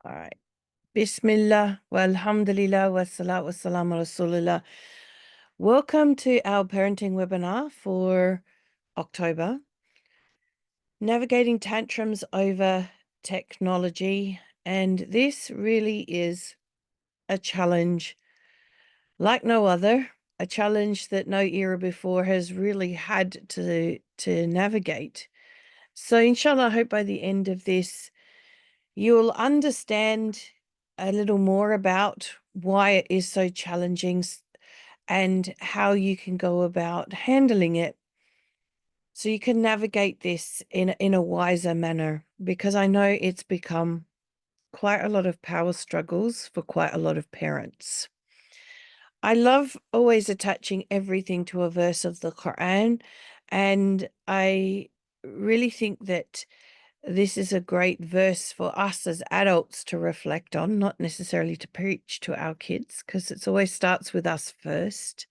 All right. Bismillah, walhamdulillah, wassalat wassalam ala rasulillah. Welcome to our parenting webinar for October. Navigating tantrums over technology. And this really is a challenge like no other, a challenge that no era before has really had to navigate. So inshallah, I hope by the end of this, you'll understand a little more about why it is so challenging and how you can go about handling it so you can navigate this in a wiser manner, because I know it's become quite a lot of power struggles for quite a lot of parents. I love always attaching everything to a verse of the Quran, and I really think that this is a great verse for us as adults to reflect on, not necessarily to preach to our kids, because it always starts with us first.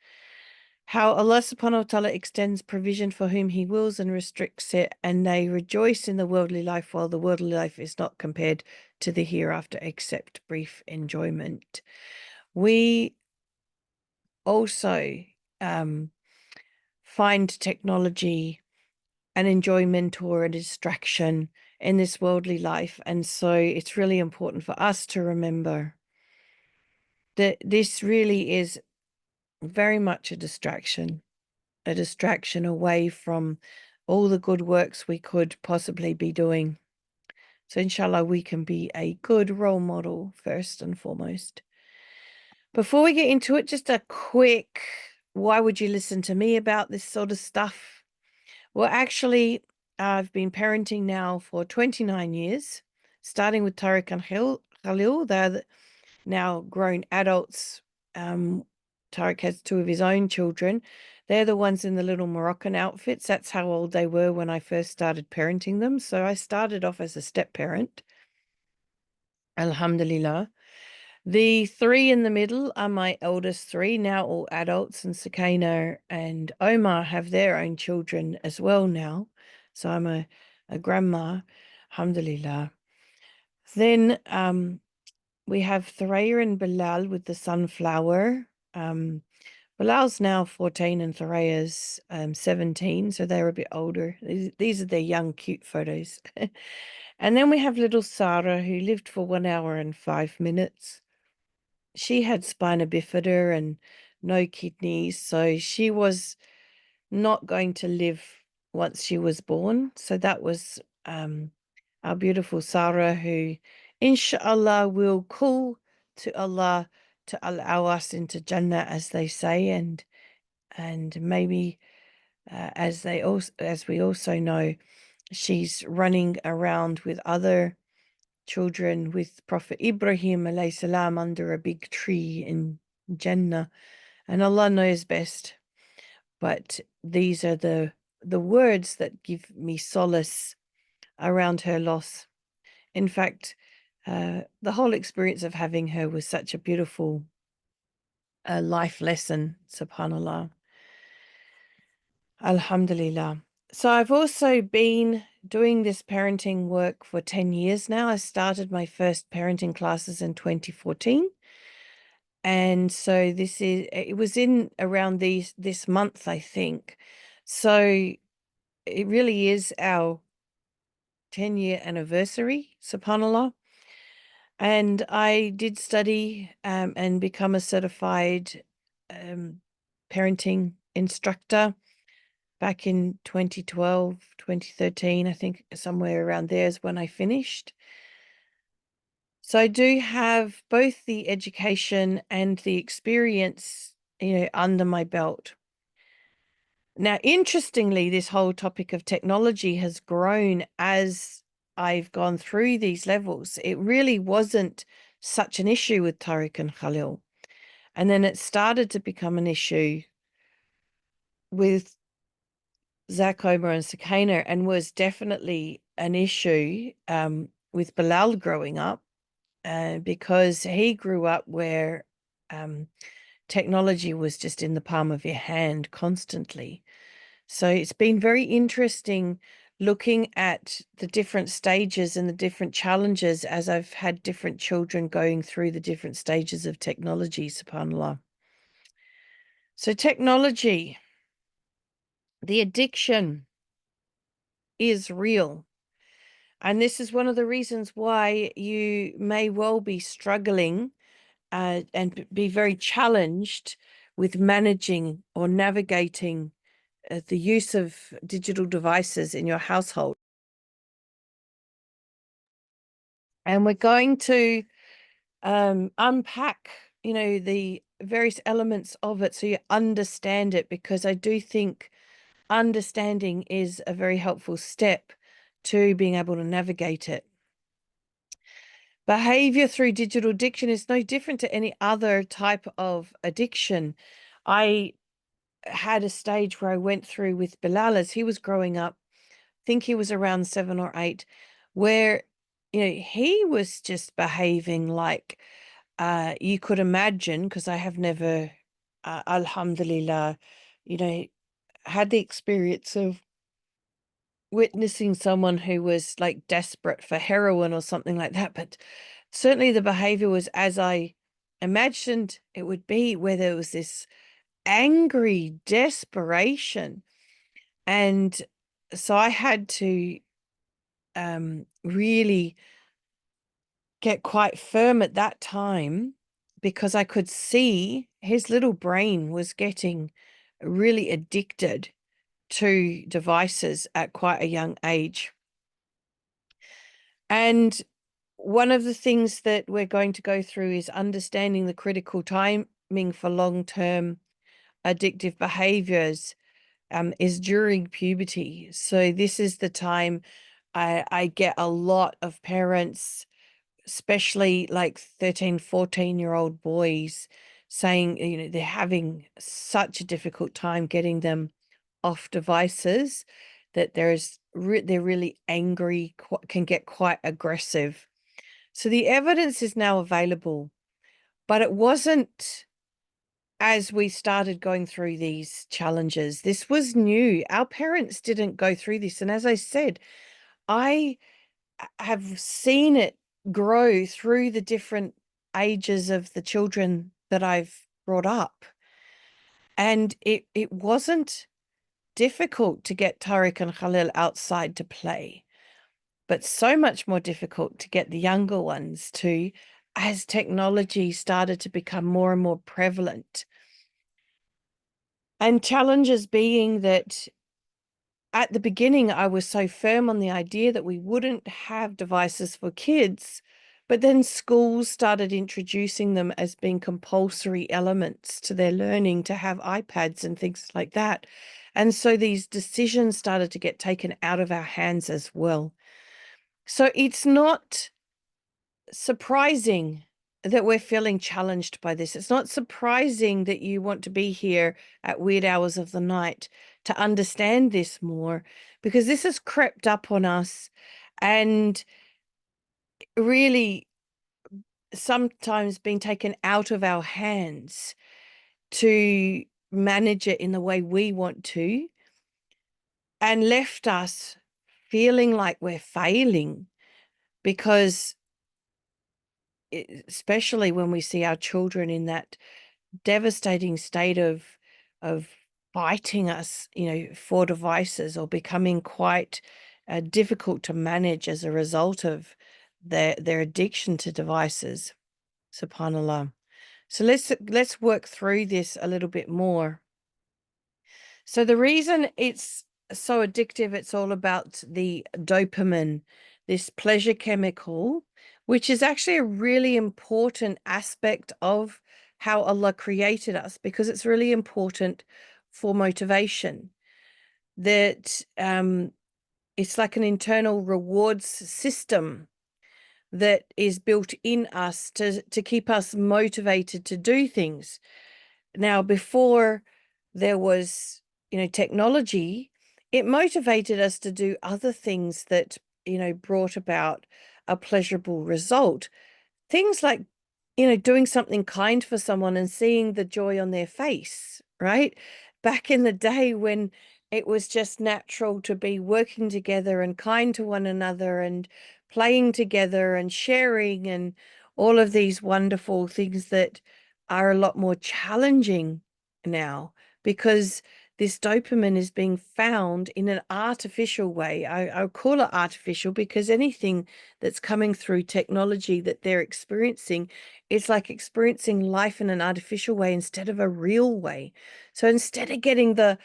How Allah subhanahu wa ta'ala extends provision for whom He wills and restricts it, and they rejoice in the worldly life while the worldly life is not compared to the hereafter except brief enjoyment. We also find technology an enjoyment or a distraction in this worldly life. And so it's really important for us to remember that this really is very much a distraction away from all the good works we could possibly be doing. So inshallah, we can be a good role model first and foremost. Before we get into it, just a quick, why would you listen to me about this sort of stuff? Well, actually, I've been parenting now for 29 years, starting with Tariq and Khalil. They're now grown adults. Tariq has two of his own children. They're the ones in the little Moroccan outfits. That's how old they were when I first started parenting them. So I started off as a step parent. Alhamdulillah. The three in the middle are my eldest three, now all adults, and Sakina and Omar have their own children as well now. So I'm a grandma, alhamdulillah. Then we have Thoraya and Bilal with the sunflower. Bilal's now 14 and Thoraya's 17, so they're a bit older. These are their young, cute photos. And then we have little Sarah, who lived for 1 hour and 5 minutes. She had spina bifida and no kidneys, so she was not going to live once she was born. So that was our beautiful Sarah, who inshallah will call to Allah to allow us into Jannah, as they say, and maybe as we also know, she's running around with other children with Prophet Ibrahim alayhi salam under a big tree in Jannah, and Allah knows best. But these are the words that give me solace around her loss. In fact, the whole experience of having her was such a beautiful life lesson, subhanallah. Alhamdulillah. So I've also been doing this parenting work for 10 years now. I started my first parenting classes in 2014. And so it was in around this month, I think. So it really is our 10-year anniversary, subhanallah. And I did study and become a certified parenting instructor back in 2012, 2013, I think somewhere around there is when I finished. So I do have both the education and the experience, under my belt. Now, interestingly, this whole topic of technology has grown as I've gone through these levels. It really wasn't such an issue with Tariq and Khalil. And then it started to become an issue with Zach, Omar, and Sakina, and was definitely an issue with Bilal growing up, because he grew up where technology was just in the palm of your hand constantly. So it's been very interesting looking at the different stages and the different challenges as I've had different children going through the different stages of technology, subhanAllah. So technology, the addiction is real. And this is one of the reasons why you may well be struggling and be very challenged with managing or navigating the use of digital devices in your household. And we're going to unpack, the various elements of it so you understand it, because I do think understanding is a very helpful step to being able to navigate it. Behavior through digital addiction is no different to any other type of addiction. I had a stage where I went through with Bilal as he was growing up. I think he was around 7 or 8, where, he was just behaving like you could imagine, because I have never, alhamdulillah, had the experience of witnessing someone who was like desperate for heroin or something like that. But certainly the behavior was as I imagined it would be, where there was this angry desperation. And so I had to really get quite firm at that time, because I could see his little brain was getting really addicted to devices at quite a young age. And one of the things that we're going to go through is understanding the critical timing for long-term addictive behaviors is during puberty. So this is the time I get a lot of parents, especially like 13, 14-year-old boys, saying, they're having such a difficult time getting them off devices, that they're really angry, can get quite aggressive. So the evidence is now available, but it wasn't as we started going through these challenges. This was new. Our parents didn't go through this. And as I said, I have seen it grow through the different ages of the children that I've brought up. And it wasn't difficult to get Tariq and Khalil outside to play, but so much more difficult to get the younger ones to, as technology started to become more and more prevalent. And challenges being that at the beginning, I was so firm on the idea that we wouldn't have devices for kids, but then schools started introducing them as being compulsory elements to their learning, to have iPads and things like that. And so these decisions started to get taken out of our hands as well. So it's not surprising that we're feeling challenged by this. It's not surprising that you want to be here at weird hours of the night to understand this more, because this has crept up on us and really sometimes been taken out of our hands to manage it in the way we want to, and left us feeling like we're failing, because especially when we see our children in that devastating state of fighting us, for devices, or becoming quite difficult to manage as a result of their addiction to devices. Subhanallah. So let's work through this a little bit more. So the reason it's so addictive, it's all about the dopamine, this pleasure chemical, which is actually a really important aspect of how Allah created us, because it's really important for motivation. That it's like an internal rewards system that is built in us to keep us motivated to do things. Now, before there was, technology, it motivated us to do other things that, brought about a pleasurable result. Things like, doing something kind for someone and seeing the joy on their face, right? Back in the day when it was just natural to be working together and kind to one another and playing together and sharing and all of these wonderful things that are a lot more challenging now because this dopamine is being found in an artificial way. I call it artificial because anything that's coming through technology that they're experiencing, it's like experiencing life in an artificial way instead of a real way. So instead of getting the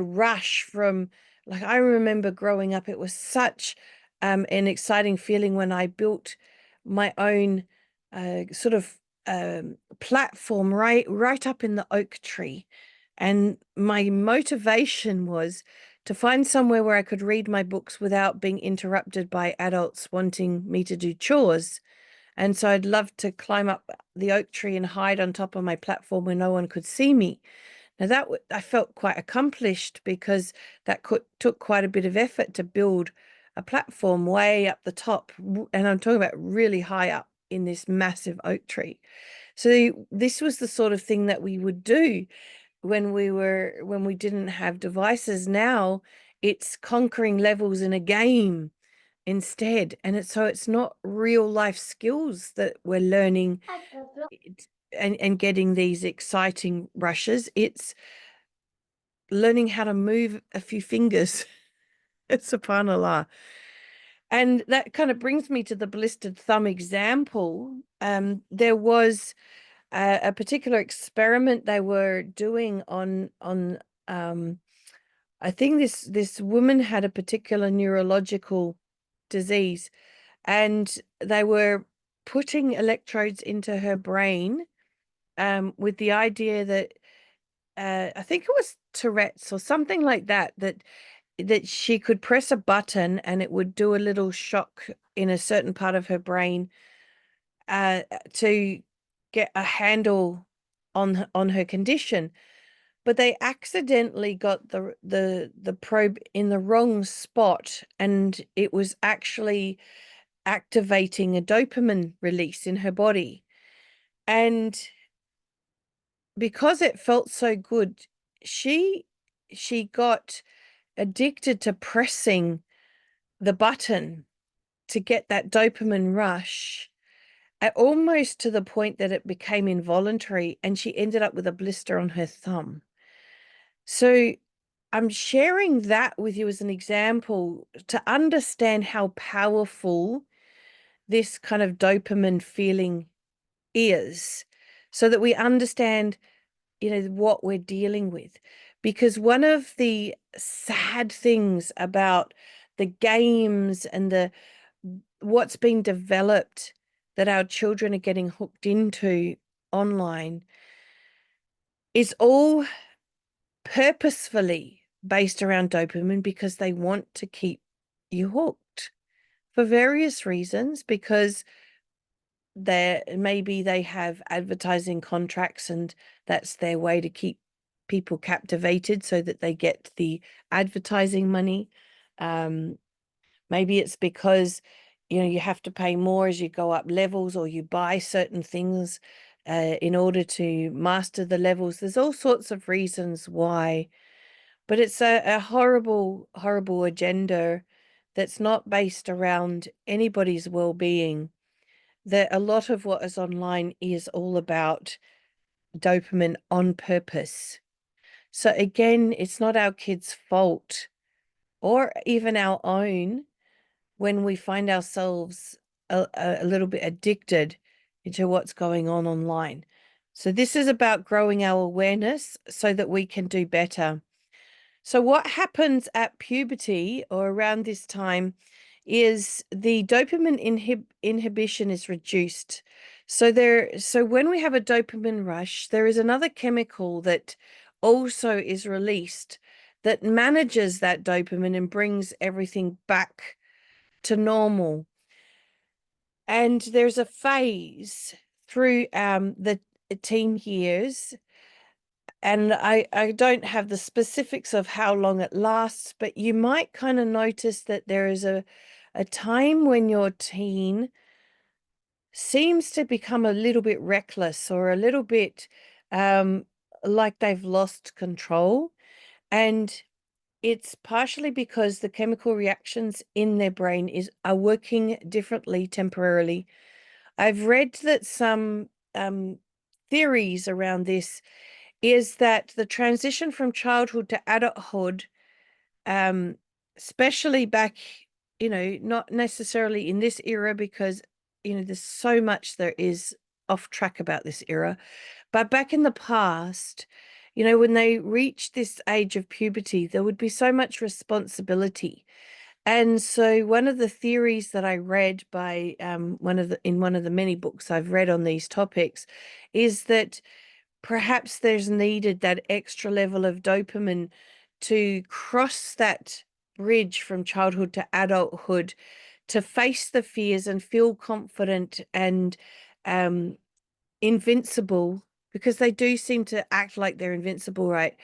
rush from, like, I remember growing up, it was such an exciting feeling when I built my own sort of platform right up in the oak tree. And my motivation was to find somewhere where I could read my books without being interrupted by adults wanting me to do chores. And so I'd love to climb up the oak tree and hide on top of my platform where no one could see me. Now that I felt quite accomplished because took quite a bit of effort to build a platform way up the top, and I'm talking about really high up in this massive oak tree. So this was the sort of thing that we would do when we didn't have devices. Now it's conquering levels in a game instead, and it's not real life skills that we're learning and getting these exciting rushes. It's learning how to move a few fingers. Subhanallah. And that kind of brings me to the blistered thumb example. There was a particular experiment they were doing on I think this woman had a particular neurological disease, and they were putting electrodes into her brain with the idea that I think it was Tourette's or something like that, that she could press a button and it would do a little shock in a certain part of her brain to get a handle on her condition. But they accidentally got the probe in the wrong spot, and it was actually activating a dopamine release in her body. And because it felt so good, she she got addicted to pressing the button to get that dopamine rush, almost to the point that it became involuntary, and she ended up with a blister on her thumb. So I'm sharing that with you as an example to understand how powerful this kind of dopamine feeling is, so that we understand, what we're dealing with. Because one of the sad things about the games and the what's being developed that our children are getting hooked into online is all purposefully based around dopamine because they want to keep you hooked for various reasons, because maybe they have advertising contracts and that's their way to keep people captivated so that they get the advertising money. Maybe it's because you have to pay more as you go up levels, or you buy certain things in order to master the levels. There's all sorts of reasons why, but it's a horrible, horrible agenda that's not based around anybody's well-being. That a lot of what is online is all about dopamine on purpose. So again, it's not our kids' fault or even our own when we find ourselves a little bit addicted into what's going on online. So this is about growing our awareness so that we can do better. So what happens at puberty or around this time is the dopamine inhibition is reduced. So when we have a dopamine rush, there is another chemical that also is released that manages that dopamine and brings everything back to normal. And there's a phase through the teen years, and I don't have the specifics of how long it lasts, but you might kind of notice that there is a time when your teen seems to become a little bit reckless or a little bit like they've lost control. And it's partially because the chemical reactions in their brain are working differently temporarily. I've read that some theories around this is that the transition from childhood to adulthood, um, especially back, not necessarily in this era because, there's so much there is off track about this era, but back in the past, when they reached this age of puberty, there would be so much responsibility. And so one of the theories that I read by in one of the many books I've read on these topics is that perhaps there's needed that extra level of dopamine to cross that bridge from childhood to adulthood, to face the fears and feel confident and um, invincible, because they do seem to act like they're invincible, right?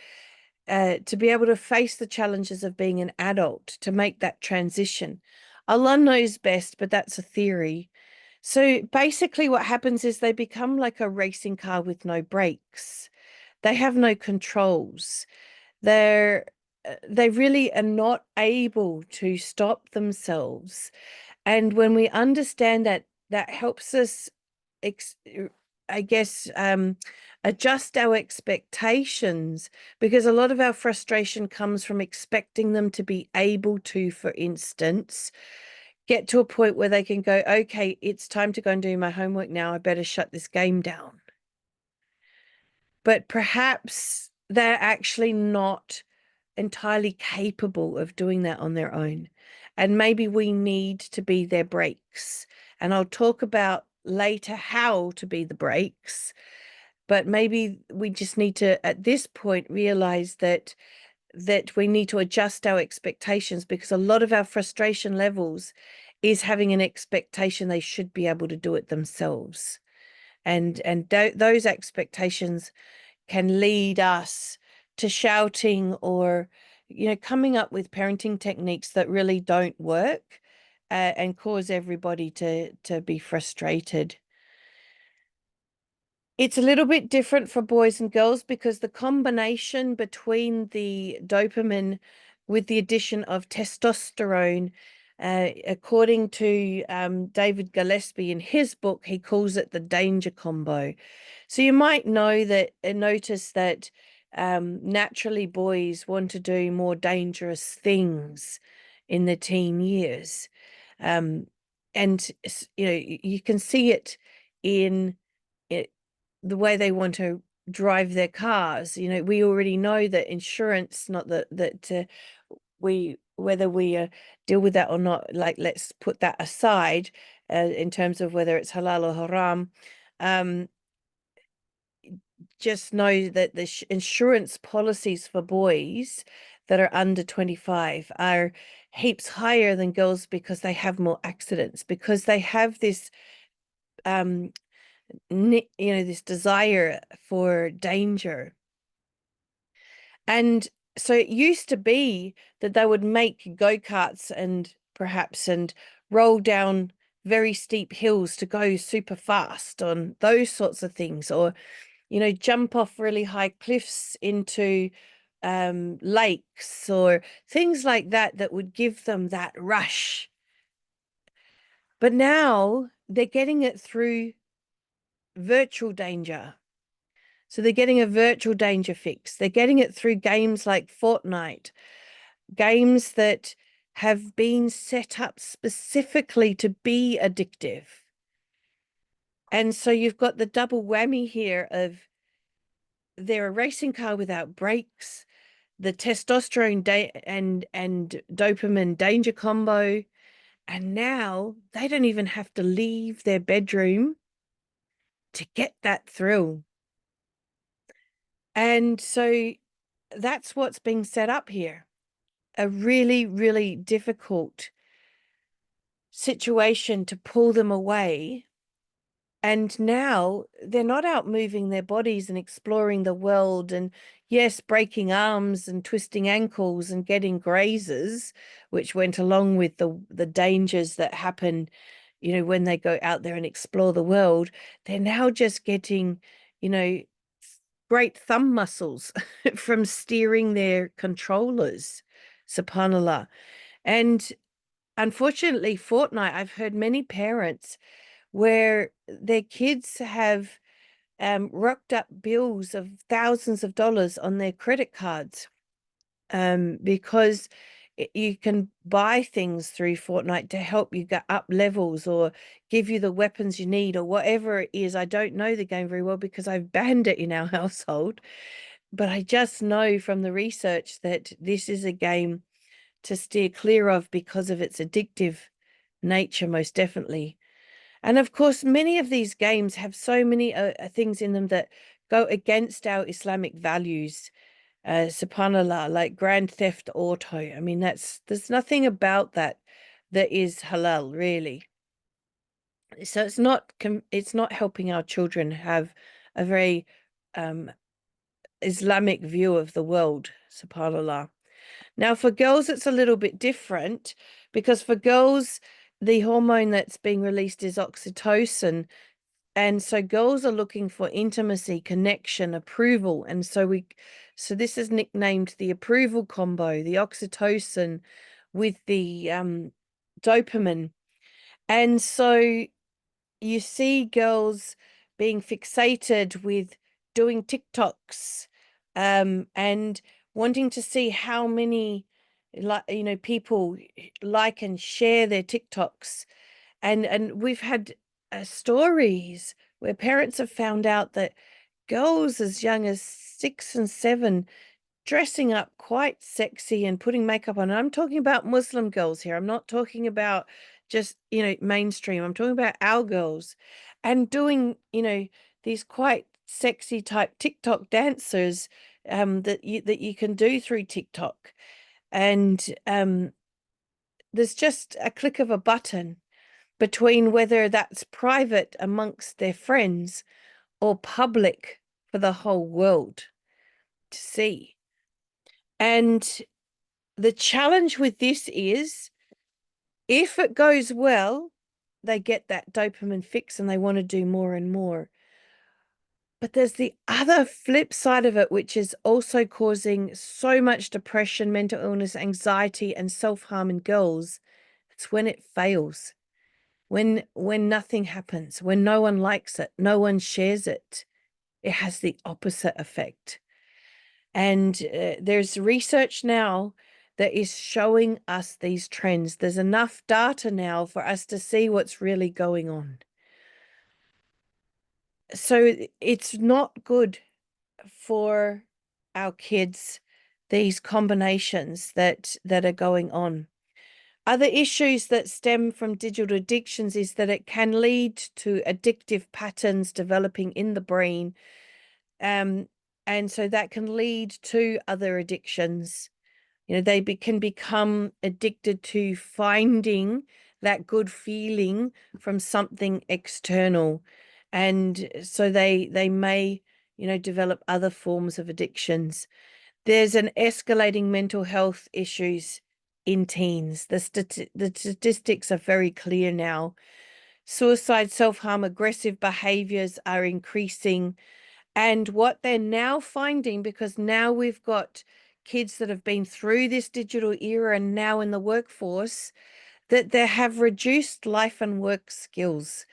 To be able to face the challenges of being an adult, to make that transition. Allah knows best, but that's a theory. So basically, what happens is they become like a racing car with no brakes. They have no controls. They really are not able to stop themselves. And when we understand that, that helps us, ex I guess, adjust our expectations, because a lot of our frustration comes from expecting them to be able to, for instance, get to a point where they can go, okay, it's time to go and do my homework now. I better shut this game down. But perhaps they're actually not entirely capable of doing that on their own. And maybe we need to be their brakes. And I'll talk about later how to be the brakes. But maybe we just need to, at this point, realize that we need to adjust our expectations, because a lot of our frustration levels is having an expectation they should be able to do it themselves. And those expectations can lead us to shouting, or coming up with parenting techniques that really don't work, and cause everybody to be frustrated. It's a little bit different for boys and girls, because the combination between the dopamine with the addition of testosterone, according to David Gillespie in his book, he calls it the danger combo. So you might know that, notice that naturally boys want to do more dangerous things in the teen years. Um, and, you can see it in it, the way they want to drive their cars. We already know that insurance, not that we whether we deal with that or not, like, let's put that aside, in terms of whether it's halal or haram. Um, just know that the insurance policies for boys that are under 25 are heaps higher than girls, because they have more accidents, because they have this this desire for danger. And so it used to be that they would make go-karts and roll down very steep hills to go super fast on those sorts of things, or jump off really high cliffs into lakes, or things like that, that would give them that rush. But now they're getting it through virtual danger. So they're getting a virtual danger fix. They're getting it through games like Fortnite, games that have been set up specifically to be addictive. And so you've got the double whammy here of, they're a racing car without brakes, the testosterone and dopamine danger combo, and now they don't even have to leave their bedroom to get that thrill. And so that's what's being set up here. A really, really difficult situation to pull them away. And now they're not out moving their bodies and exploring the world, and yes, breaking arms and twisting ankles and getting grazes, which went along with the dangers that happen, when they go out there and explore the world. They're now just getting, great thumb muscles from steering their controllers subhanallah. And unfortunately, Fortnite, I've heard many parents where their kids have rocked up bills of thousands of dollars on their credit cards, because you can buy things through Fortnite to help you get up levels or give you the weapons you need or whatever it is. I don't know the game very well because I've banned it in our household, but I just know from the research that this is a game to steer clear of because of its addictive nature, most definitely. And of course, many of these games have so many things in them that go against our Islamic values. Subhanallah, like Grand Theft Auto. I mean, there's nothing about that that is halal, really. So it's not helping our children have a very um, Islamic view of the world, subhanallah. Now, for girls, it's a little bit different because for girls, the hormone that's being released is oxytocin. And so girls are looking for intimacy, connection, approval. And so this is nicknamed the approval combo, the oxytocin with the dopamine. And so you see girls being fixated with doing TikToks, and wanting to see how many, like, people like and share their TikToks. And we've had stories where parents have found out that girls as young as 6 and 7 dressing up quite sexy and putting makeup on. And I'm talking about Muslim girls here. I'm not talking about just, mainstream. I'm talking about our girls, and doing, these quite sexy type TikTok dancers, that you can do through TikTok. And there's just a click of a button between whether that's private amongst their friends or public for the whole world to see. And the challenge with this is if it goes well, they get that dopamine fix and they want to do more and more. But there's the other flip side of it, which is also causing so much depression, mental illness, anxiety, and self-harm in girls. It's when it fails, when nothing happens, when no one likes it, no one shares it. It has the opposite effect. And there's research now that is showing us these trends. There's enough data now for us to see what's really going on. So it's not good for our kids, these combinations that are going on. Other issues that stem from digital addictions is that it can lead to addictive patterns developing in the brain. And so that can lead to other addictions. They can become addicted to finding that good feeling from something external. And so they may, develop other forms of addictions. There's an escalating mental health issues in teens. The statistics are very clear now. Suicide, self-harm, aggressive behaviors are increasing. And what they're now finding, because now we've got kids that have been through this digital era and now in the workforce, that they have reduced life and work skills,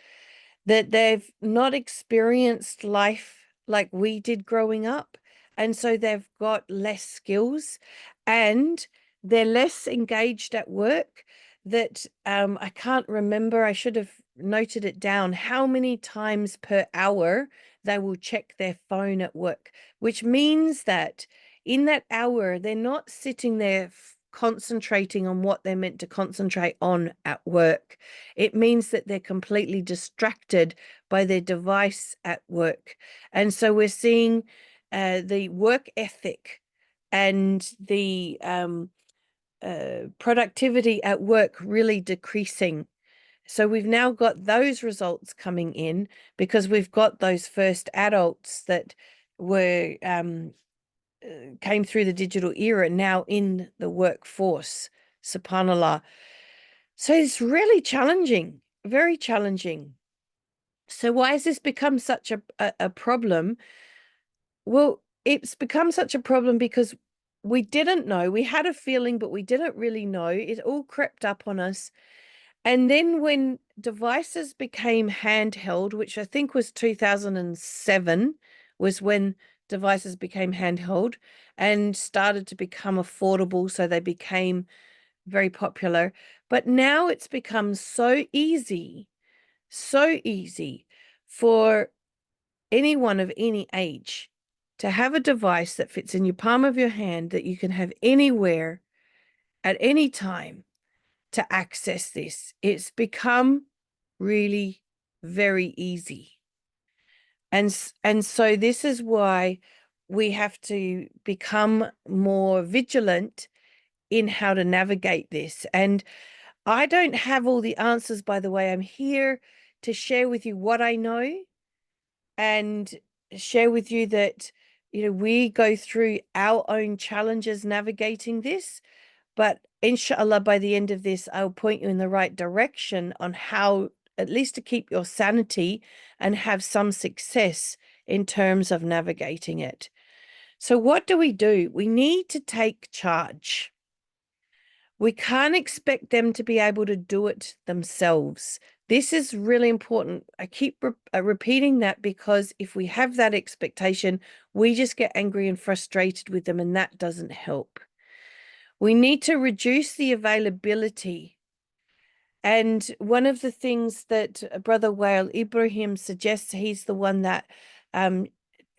that they've not experienced life like we did growing up. And so they've got less skills and they're less engaged at work. That I can't remember, I should have noted it down, how many times per hour they will check their phone at work, which means that in that hour, they're not sitting there concentrating on what they're meant to concentrate on at work. It means that they're completely distracted by their device at work. And so we're seeing the work ethic and the productivity at work really decreasing. So we've now got those results coming in because we've got those first adults that were came through the digital era now in the workforce, subhanallah. So it's really challenging, very challenging. So why has this become such a problem? Well, it's become such a problem because we didn't know. We had a feeling, but we didn't really know. It all crept up on us. And then when devices became handheld, which I think was 2007, was when devices became handheld and started to become affordable. So they became very popular. But now it's become so easy for anyone of any age to have a device that fits in your palm of your hand that you can have anywhere at any time to access this. It's become really very easy. And so this is why we have to become more vigilant in how to navigate this. And I don't have all the answers, by the way. I'm here to share with you what I know and share with you that, we go through our own challenges navigating this. But inshallah, by the end of this, I'll point you in the right direction on how, at least to keep your sanity and have some success in terms of navigating it. So what do? We need to take charge. We can't expect them to be able to do it themselves. This is really important. I keep repeating that because if we have that expectation, we just get angry and frustrated with them, and that doesn't help. We need to reduce the availability. And one of the things that Brother Whale Ibrahim suggests, he's the one that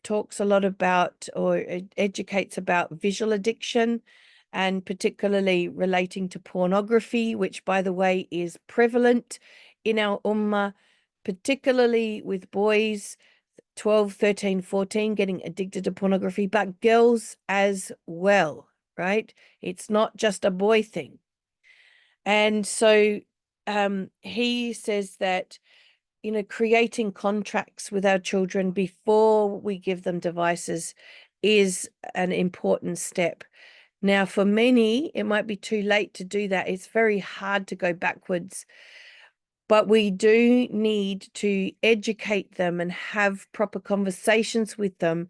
talks a lot about or educates about visual addiction, and particularly relating to pornography, which, by the way, is prevalent in our ummah, particularly with boys 12, 13, 14 getting addicted to pornography, but girls as well, right? It's not just a boy thing. And so he says that, creating contracts with our children before we give them devices is an important step. Now, for many, it might be too late to do that. It's very hard to go backwards, but we do need to educate them and have proper conversations with them.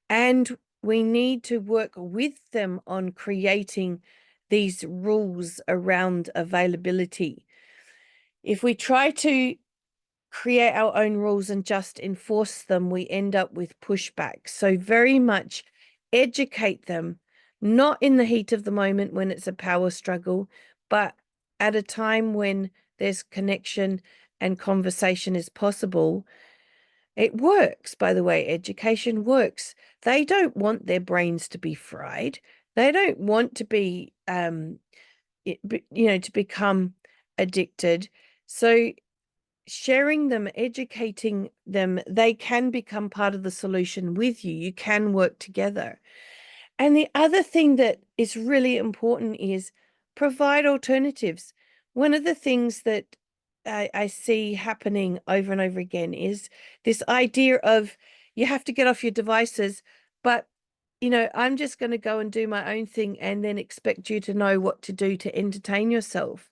And we need to work with them on creating these rules around availability. If we try to create our own rules and just enforce them, we end up with pushback. So very much educate them, not in the heat of the moment when it's a power struggle, but at a time when there's connection and conversation is possible. It works, by the way. Education works. They don't want their brains to be fried. They don't want to be, to become addicted. So sharing them, educating them, they can become part of the solution with you. You can work together. And the other thing that is really important is provide alternatives. One of the things that I see happening over and over again is this idea of you have to get off your devices, but I'm just going to go and do my own thing and then expect you to know what to do to entertain yourself.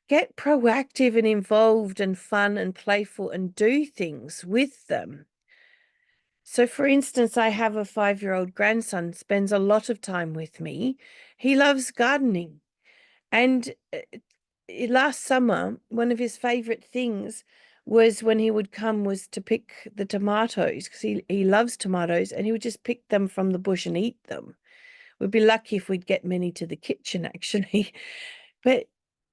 Get proactive and involved and fun and playful and do things with them. So, for instance, I have a 5-year-old grandson, spends a lot of time with me. He loves gardening. And last summer, one of his favorite things was when he would come was to pick the tomatoes, because he loves tomatoes, and he would just pick them from the bush and eat them. We'd be lucky if we'd get many to the kitchen, actually. But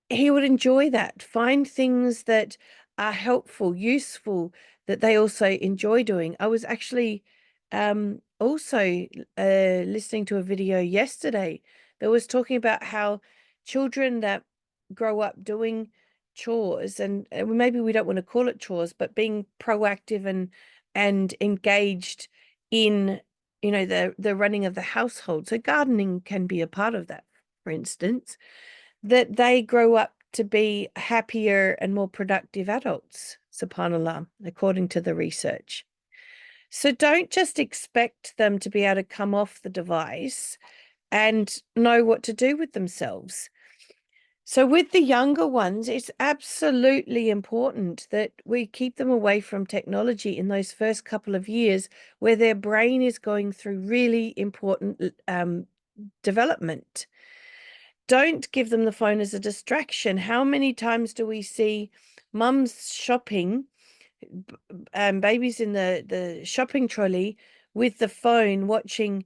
he would enjoy that. Find things that are helpful, useful, that they also enjoy doing. I was actually also listening to a video yesterday that was talking about how children that grow up doing chores, and maybe we don't want to call it chores, but being proactive and engaged in the running of the household. So gardening can be a part of that, for instance, that they grow up to be happier and more productive adults, subhanAllah, according to the research. So don't just expect them to be able to come off the device and know what to do with themselves. So with the younger ones, it's absolutely important that we keep them away from technology in those first couple of years where their brain is going through really important development. Don't give them the phone as a distraction. How many times do we see mums shopping, babies in the shopping trolley with the phone watching,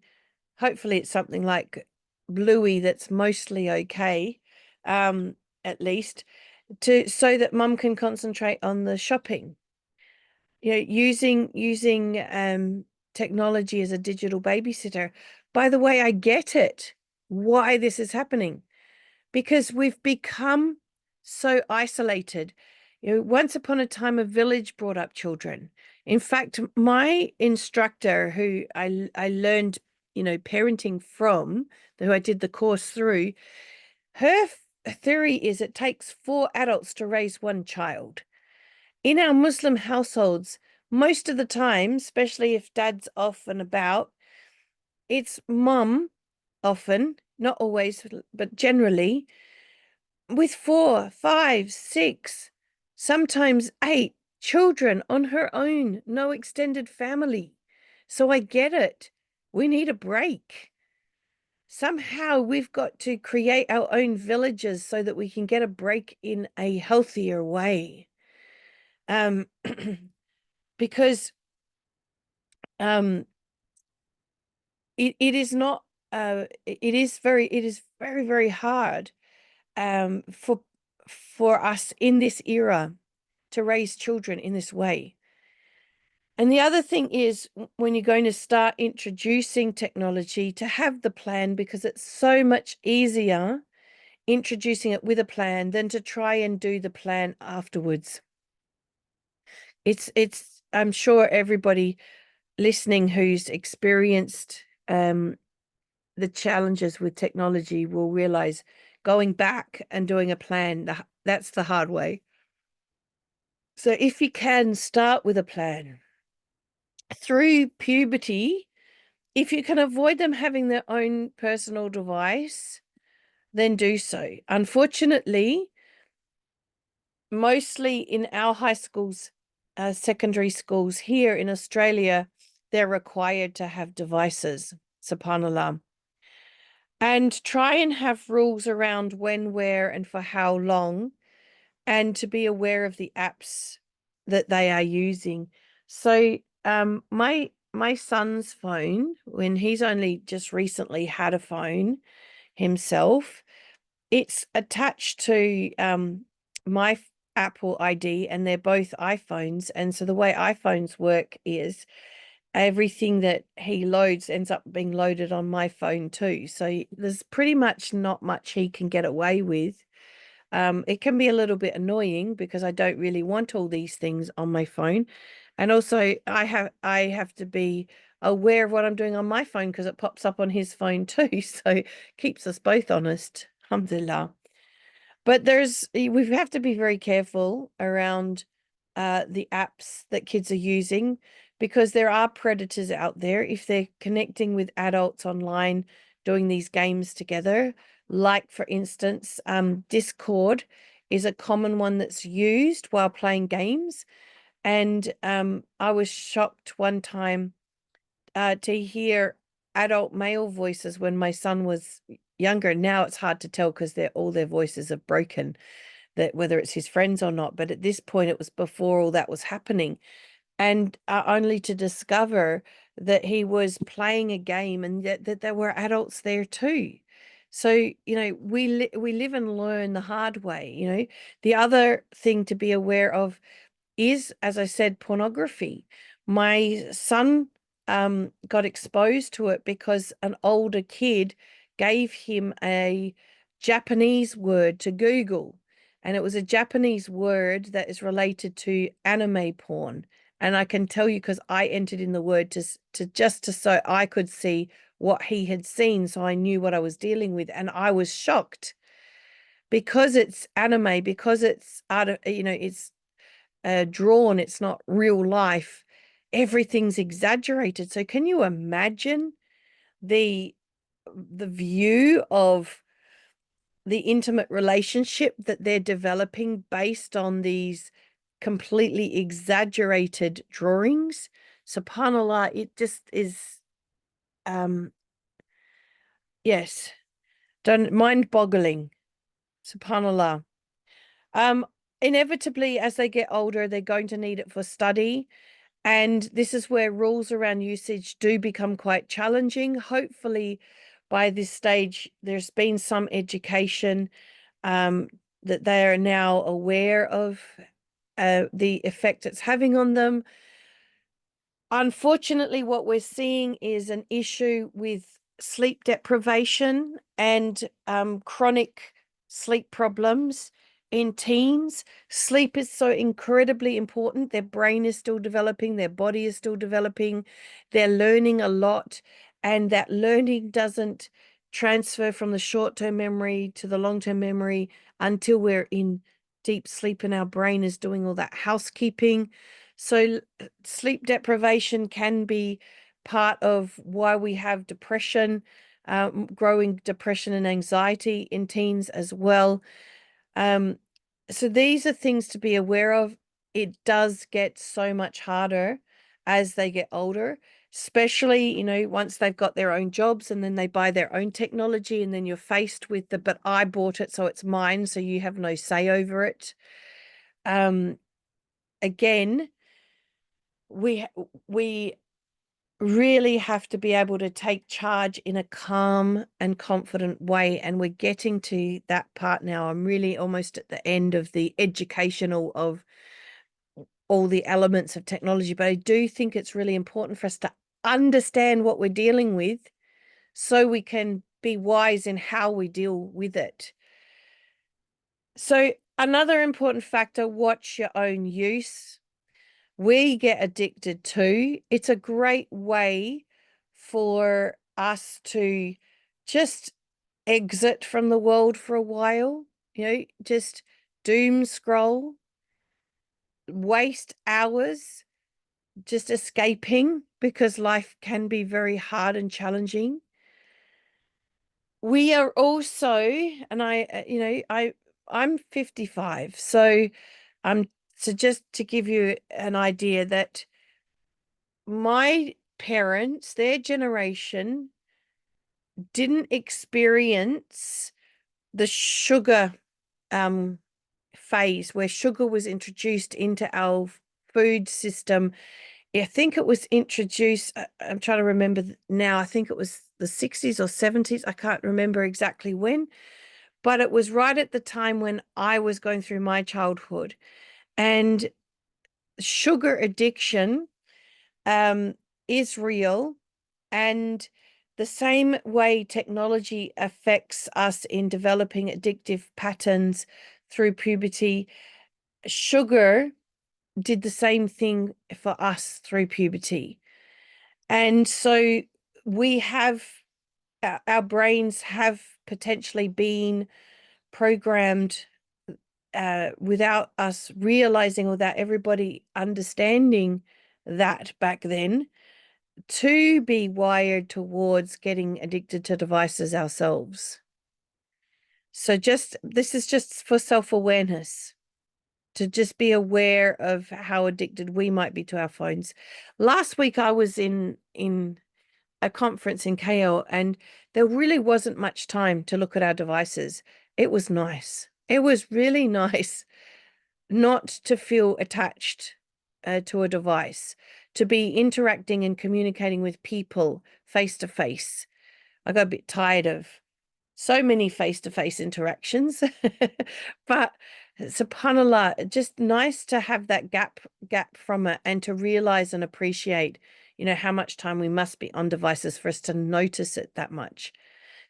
hopefully it's something like Bluey that's mostly okay, at least, so that mum can concentrate on the shopping. Using technology as a digital babysitter. By the way, I get it, why this is happening, because we've become so isolated. Once upon a time, a village brought up children. In fact, my instructor, who I learned, parenting from, who I did the course through, her theory is it takes 4 adults to raise one child. In our Muslim households, most of the time, especially if dad's off and about, it's mum often, not always, but generally, with 4, 5, 6, sometimes 8 children on her own, no extended family. So I get it. We need a break. Somehow we've got to create our own villages so that we can get a break in a healthier way. Because it is not it is very, very hard for us in this era to raise children in this way. And the other thing is, when you're going to start introducing technology, to have the plan, because it's so much easier introducing it with a plan than to try and do the plan afterwards. I'm sure everybody listening who's experienced the challenges with technology will realize going back and doing a plan, that's the hard way. So if you can start with a plan through puberty, if you can avoid them having their own personal device, then do so. Unfortunately, mostly in our high schools, secondary schools here in Australia, they're required to have devices, subhanallah. And try and have rules around when, where, and for how long, and to be aware of the apps that they are using. So my son's phone, when he's only just recently had a phone himself, it's attached to my Apple ID, and they're both iPhones. And so the way iPhones work is everything that he loads ends up being loaded on my phone too. So there's pretty much not much he can get away with. It can be a little bit annoying because I don't really want all these things on my phone. And also I have to be aware of what I'm doing on my phone because it pops up on his phone too. So keeps us both honest. Alhamdulillah. But we have to be very careful around the apps that kids are using, because there are predators out there. If they're connecting with adults online, doing these games together, like for instance, Discord is a common one that's used while playing games. And I was shocked one time to hear adult male voices when my son was younger. Now it's hard to tell because all their voices are broken, that whether it's his friends or not. But at this point, it was before all that was happening. And only to discover that he was playing a game and that there were adults there too. So, we live and learn the hard way. The other thing to be aware of is, as I said, pornography. My son got exposed to it because an older kid gave him a Japanese word to Google, and it was a Japanese word that is related to anime porn. And I can tell you, because I entered in the word so I could see what he had seen, so I knew what I was dealing with. And I was shocked because it's anime, because it's it's drawn, it's not real life. Everything's exaggerated. So can you imagine the view of the intimate relationship that they're developing based on these completely exaggerated drawings? SubhanAllah, it just is Yes. Done mind-boggling. SubhanAllah. Um, Inevitably, as they get older, they're going to need it for study. And this is where rules around usage do become quite challenging. Hopefully, by this stage, there's been some education um, that they are now aware of the effect it's having on them. Unfortunately, what we're seeing is an issue with sleep deprivation and chronic sleep problems in teens. Sleep is so incredibly important. Their brain is still developing, their body is still developing, they're learning a lot, and that learning doesn't transfer from the short-term memory to the long-term memory until we're in deep sleep and our brain is doing all that housekeeping. So sleep deprivation can be part of why we have depression, growing depression and anxiety in teens as well. Um, so these are things to be aware of. It does get so much harder as they get older, especially, once they've got their own jobs and then they buy their own technology, and then you're faced with but I bought it, so it's mine, so you have no say over it. Again, we really have to be able to take charge in a calm and confident way, and we're getting to that part now. I'm really almost at the end of the educational of all the elements of technology, but I do think it's really important for us to understand what we're dealing with so we can be wise in how we deal with it. So another important factor, watch your own use. We get addicted to. It's a great way for us to just exit from the world for a while, just doom scroll, waste hours just escaping because life can be very hard and challenging. We are also, and I'm 55, so so just to give you an idea that my parents, their generation, didn't experience the sugar um, phase where sugar was introduced into our food system. I think it was introduced, I'm trying to remember now, I think it was the 60s or 70s. I can't remember exactly when, but it was right at the time when I was going through my childhood. And sugar addiction is real. And the same way technology affects us in developing addictive patterns through puberty, sugar did the same thing for us through puberty. And so we have, our brains have potentially been programmed without us realizing, or without everybody understanding that back then, to be wired towards getting addicted to devices ourselves. So this is just for self-awareness, to just be aware of how addicted we might be to our phones. Last week I was in a conference in KL, and there really wasn't much time to look at our devices. It was nice. It was really nice not to feel attached to a device, to be interacting and communicating with people face to face. I got a bit tired of so many face-to-face interactions, but subhanallah, just nice to have that gap from it, and to realize and appreciate, how much time we must be on devices for us to notice it that much.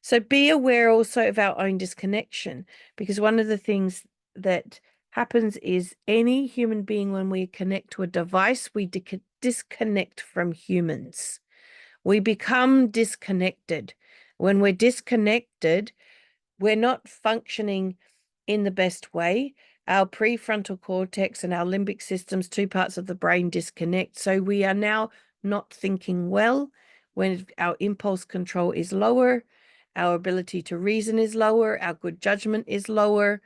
So be aware also of our own disconnection, because one of the things that happens is any human being, when we connect to a device, we disconnect from humans. We become disconnected. When we're disconnected, we're not functioning in the best way. Our prefrontal cortex and our limbic systems, two parts of the brain, disconnect. So we are now not thinking well. When our impulse control is lower, our ability to reason is lower, our good judgment is lower.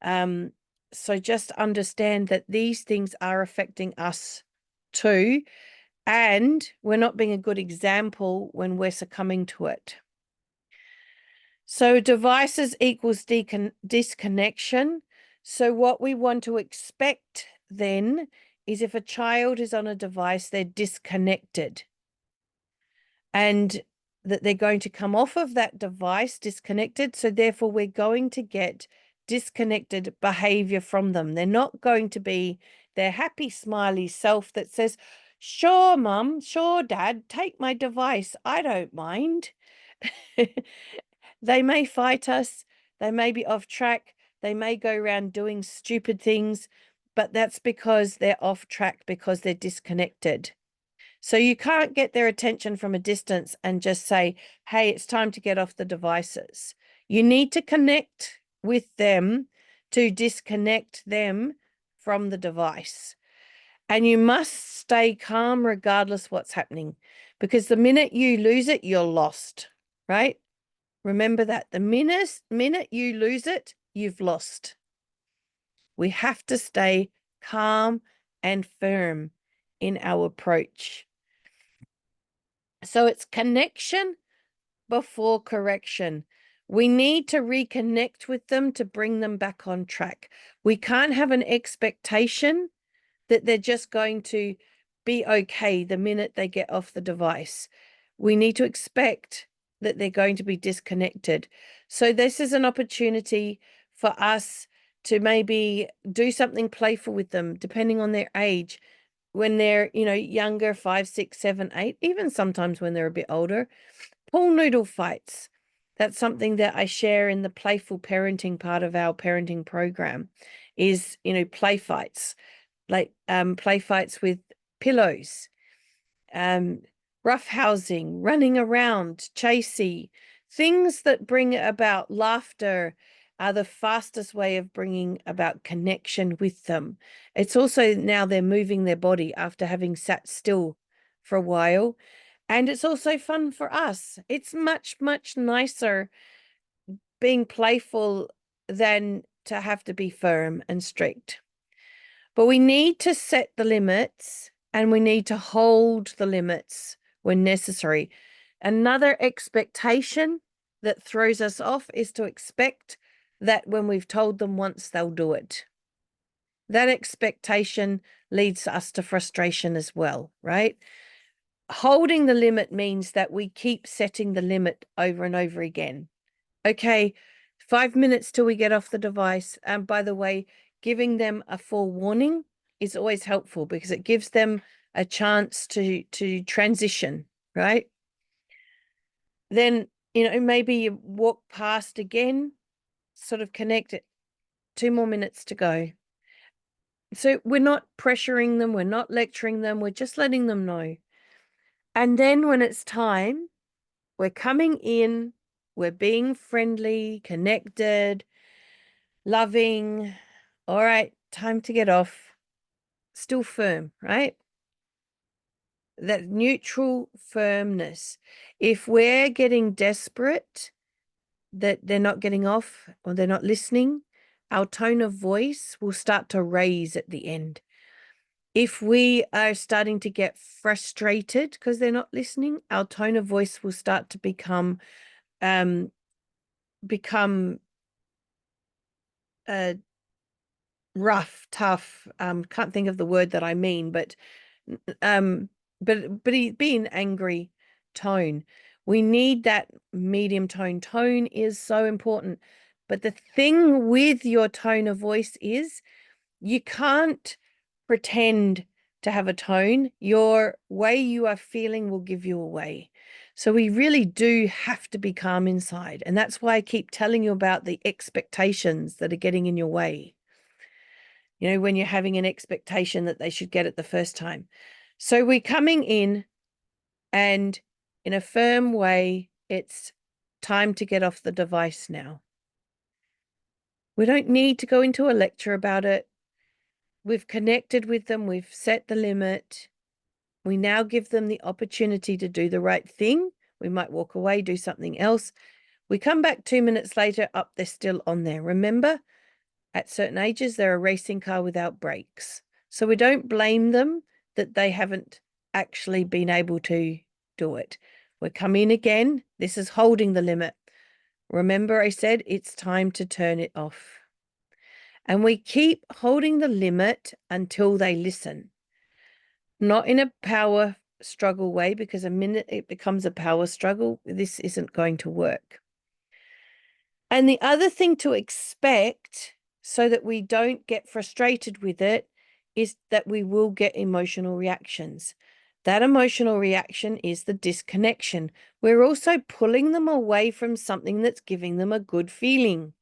So just understand that these things are affecting us too, and we're not being a good example when we're succumbing to it. So devices equals disconnection. So what we want to expect then is if a child is on a device, they're disconnected, and that they're going to come off of that device disconnected. So therefore, we're going to get disconnected behavior from them. They're not going to be their happy, smiley self that says, sure, mum, sure, dad, take my device. I don't mind. They may fight us. They may be off track. They may go around doing stupid things, but that's because they're off track, because they're disconnected. So you can't get their attention from a distance and just say, hey, it's time to get off the devices. You need to connect with them to disconnect them from the device. And you must stay calm regardless what's happening, because the minute you lose it, you're lost, right? Remember that the minute you lose it, you've lost. We have to stay calm and firm in our approach. So it's connection before correction. We need to reconnect with them to bring them back on track. We can't have an expectation that they're just going to be okay the minute they get off the device. We need to expect that they're going to be disconnected. So this is an opportunity for us to maybe do something playful with them, depending on their age. When they're, younger, 5, 6, 7, 8, even sometimes when they're a bit older, pool noodle fights. That's something that I share in the playful parenting part of our parenting program is, play fights, like play fights with pillows, um, roughhousing, running around, chasey, things that bring about laughter are the fastest way of bringing about connection with them. It's also now they're moving their body after having sat still for a while. And it's also fun for us. It's much, much nicer being playful than to have to be firm and strict. But we need to set the limits, and we need to hold the limits when necessary. Another expectation that throws us off is to expect that when we've told them once, they'll do it. That expectation leads us to frustration as well, right? Holding the limit means that we keep setting the limit over and over again. Okay, 5 minutes till we get off the device. And by the way, giving them a forewarning is always helpful because it gives them a chance to transition, right? Then, maybe you walk past again, sort of connect it. 2 more minutes to go. So we're not pressuring them, we're not lecturing them, we're just letting them know. And then when it's time, we're coming in, we're being friendly, connected, loving. All right, time to get off. Still firm, right? That neutral firmness. If we're getting desperate that they're not getting off or they're not listening, our tone of voice will start to raise at the end. If we are starting to get frustrated because they're not listening, our tone of voice will start to become rough, tough. Can't think of the word that I mean, but being angry tone. We need that medium tone. Tone is so important. But the thing with your tone of voice is you can't pretend to have a tone. Your way you are feeling will give you away. So we really do have to be calm inside. And that's why I keep telling you about the expectations that are getting in your way. When you're having an expectation that they should get it the first time. So we're coming in and in a firm way, it's time to get off the device now. We don't need to go into a lecture about it. We've connected with them. We've set the limit. We now give them the opportunity to do the right thing. We might walk away, do something else. We come back 2 minutes later, up, they're still on there. Remember, at certain ages, they're a racing car without brakes. So we don't blame them that they haven't actually been able to do it. We're coming again. This is holding the limit. Remember, I said it's time to turn it off. And we keep holding the limit until they listen. Not in a power struggle way, because the minute it becomes a power struggle, this isn't going to work. And the other thing to expect, so that we don't get frustrated with it, is that we will get emotional reactions. That emotional reaction is the disconnection. We're also pulling them away from something that's giving them a good feeling.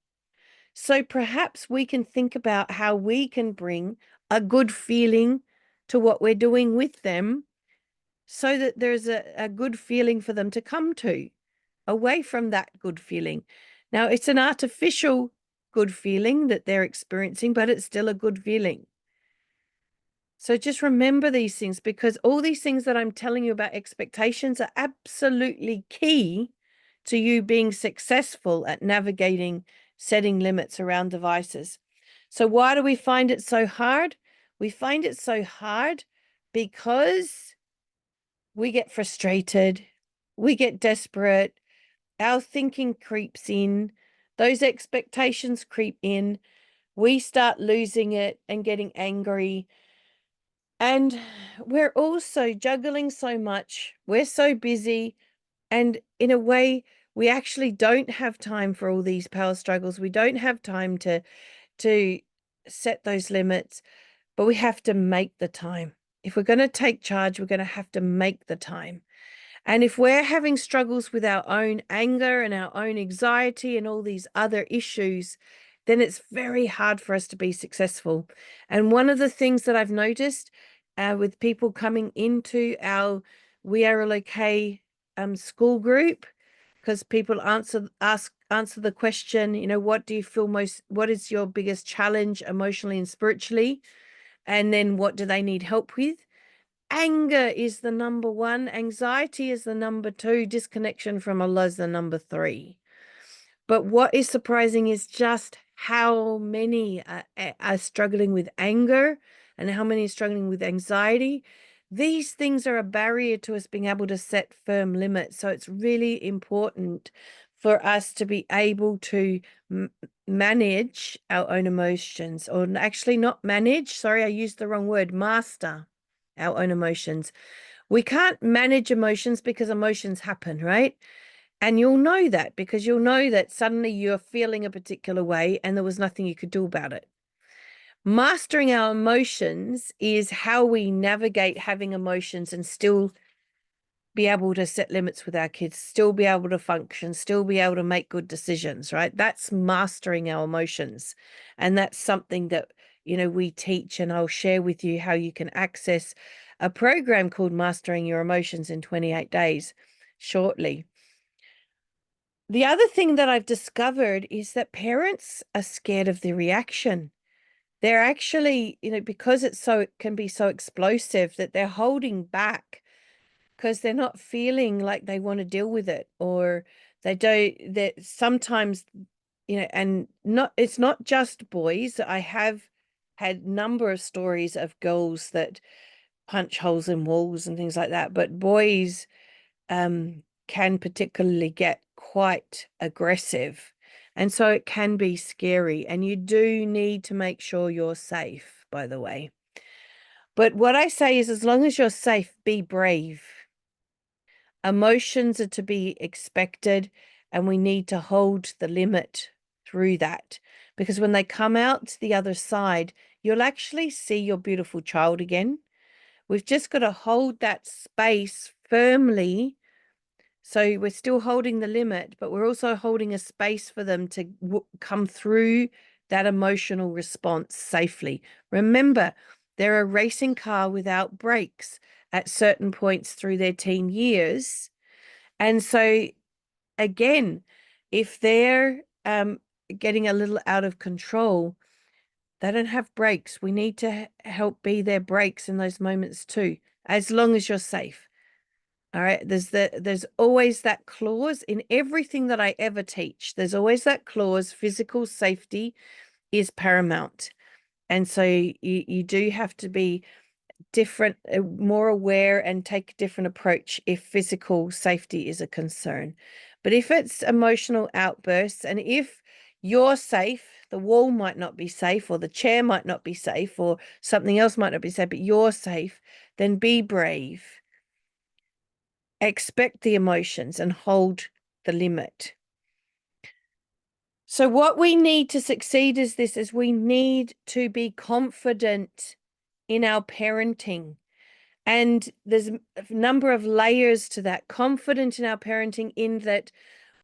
So perhaps we can think about how we can bring a good feeling to what we're doing with them, so that there's a good feeling for them to come to, away from that good feeling. Now, it's an artificial good feeling that they're experiencing, but it's still a good feeling. So just remember these things, because all these things that I'm telling you about expectations are absolutely key to you being successful at navigating setting limits around devices. So why do we find it so hard? We find it so hard because we get frustrated, we get desperate, our thinking creeps in, those expectations creep in, we start losing it and getting angry. And we're also juggling so much, we're so busy, and in a way, we actually don't have time for all these power struggles. We don't have time to set those limits, but we have to make the time. If we're going to take charge, we're going to have to make the time. And if we're having struggles with our own anger and our own anxiety and all these other issues, then it's very hard for us to be successful. And one of the things that I've noticed with people coming into our We Are All Okay school group, because people answer the question, what do you feel what is your biggest challenge emotionally and spiritually? And then what do they need help with? Anger is the number one, anxiety is the number two, disconnection from Allah is the number three. But what is surprising is just how many are struggling with anger and how many are struggling with anxiety. These things are a barrier to us being able to set firm limits. So it's really important for us to be able to manage our own emotions, or actually not manage. Sorry, I used the wrong word, master our own emotions. We can't manage emotions because emotions happen, right? And you'll know that because you'll know that suddenly you're feeling a particular way and there was nothing you could do about it. Mastering our emotions is how we navigate having emotions and still be able to set limits with our kids, still be able to function, still be able to make good decisions, right? That's mastering our emotions. And that's something that, we teach, and I'll share with you how you can access a program called Mastering Your Emotions in 28 Days shortly. The other thing that I've discovered is that parents are scared of the reaction. They're actually, because it can be so explosive, that they're holding back because they're not feeling like they want to deal with it, or they don't, that sometimes, and it's not just boys. I have had number of stories of girls that punch holes in walls and things like that, but boys can particularly get quite aggressive. And so it can be scary, and you do need to make sure you're safe, by the way. But what I say is, as long as you're safe, be brave. Emotions are to be expected, and we need to hold the limit through that, because when they come out the other side, you'll actually see your beautiful child again. We've just got to hold that space firmly. So we're still holding the limit, but we're also holding a space for them to come through that emotional response safely. Remember, they're a racing car without brakes at certain points through their teen years. And so, again, if they're getting a little out of control, they don't have brakes. We need to help be their brakes in those moments too, as long as you're safe. All right, there's always that clause in everything that I ever teach. There's always that clause, physical safety is paramount. And so you do have to be different, more aware, and take a different approach if physical safety is a concern. But if it's emotional outbursts, and if you're safe, the wall might not be safe, or the chair might not be safe, or something else might not be safe, but you're safe, then be brave. Expect the emotions and hold the limit. So what we need to succeed is we need to be confident in our parenting. And there's a number of layers to that. Confident in our parenting, in that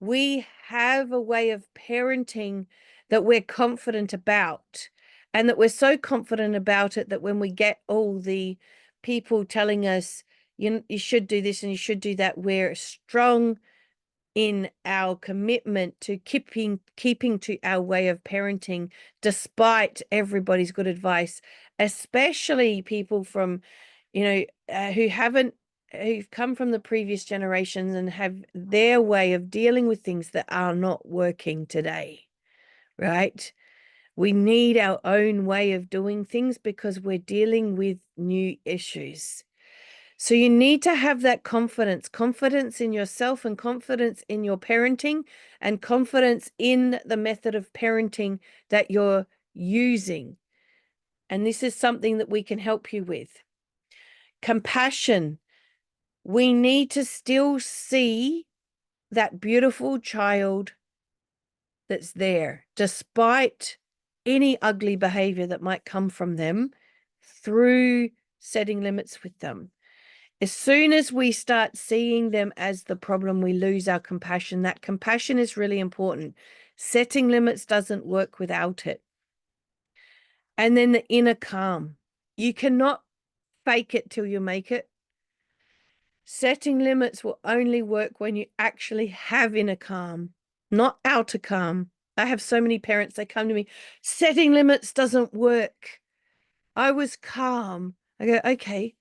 we have a way of parenting that we're confident about, and that we're so confident about it that when we get all the people telling us, you should do this and you should do that, we're strong in our commitment to keeping to our way of parenting, despite everybody's good advice, especially people from, who've come from the previous generations and have their way of dealing with things that are not working today, right? We need our own way of doing things because we're dealing with new issues. So you need to have that confidence in yourself, and confidence in your parenting, and confidence in the method of parenting that you're using. And this is something that we can help you with. Compassion. We need to still see that beautiful child that's there, despite any ugly behavior that might come from them, through setting limits with them. As soon as we start seeing them as the problem, we lose our compassion. That compassion is really important. Setting limits doesn't work without it. And then the inner calm. You cannot fake it till you make it. Setting limits will only work when you actually have inner calm, not outer calm. I have so many parents, they come to me, setting limits doesn't work. I was calm. I go, okay.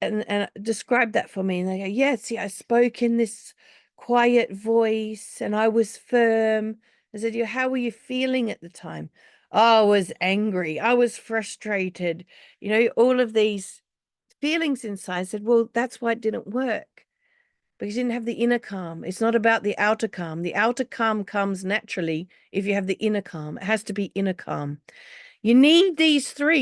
And describe that for me. And they go, yeah, see, I spoke in this quiet voice and I was firm. I said, how were you feeling at the time? Oh, I was angry. I was frustrated. All of these feelings inside. I said, well, that's why it didn't work, because you didn't have the inner calm. It's not about the outer calm. The outer calm comes naturally if you have the inner calm. It has to be inner calm. You need these three.